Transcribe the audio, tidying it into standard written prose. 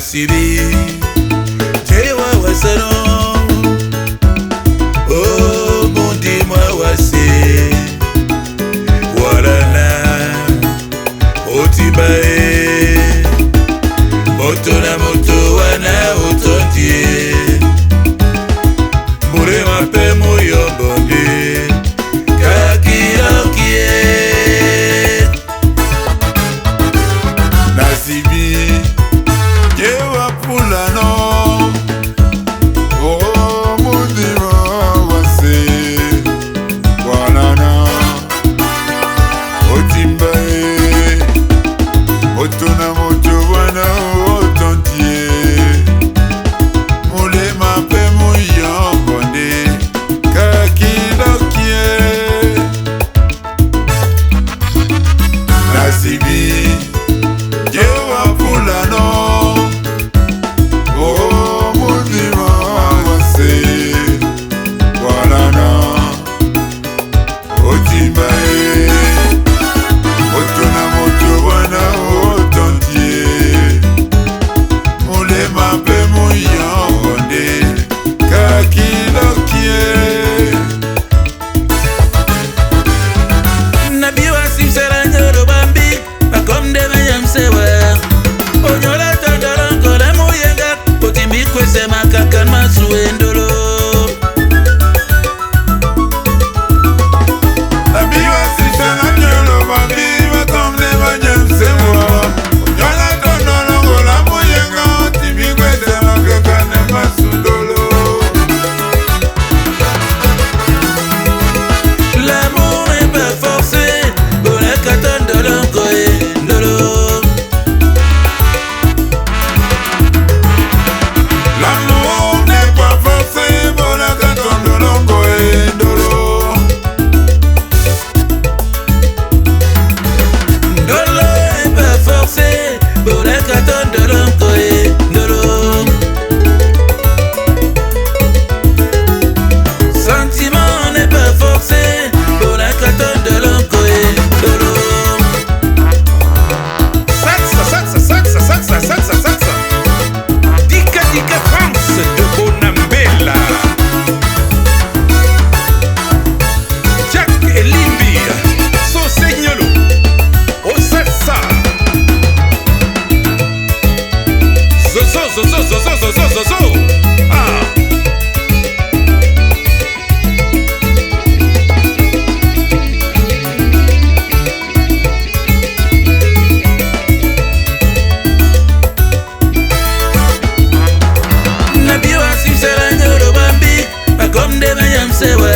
Nasibi Tewa wasano Oh mundi mwawase Warana Otibae Moto na moto wana otontie Mure mape moyo bonde Kakirokie Nasibi Yewa pulano Oh mundi mwawase Warana Otibae Moto na moto wana otontie Mule mape moyo bonde Kakilokie Nasibi Jewa pulano Oh mundi mwawase Warana Otibae Moto na moto wana otontie Mule mape moyo bonde Kakilokie Nabi wasim seranyoro bambi Akomde mayam sewa Onyola tandarango la moyenga Potimbi kwese makakan masuendolo Nabi wasim seranyoro bambi Akomde mayam sewa Onyola tandarango la moyenga Potimbi kwese makakan masuendolo L'amour n'est pas forcé Pour la katane de l'encoye Ndolo L'amour n'est pas forcé Pour la katane de l'encoye Ndolo Ndolo n'est pas forcé Pour la katane de l'encoye Ndolo Sentiment n'est pas forcé Pour la katane de l'encoye Ndolo Saxa Dika France de Bonambela Jack et Limbi So Segnolo O salsa Zo Ah Nabi wasim seranyoro bambi Akomde mayam sewa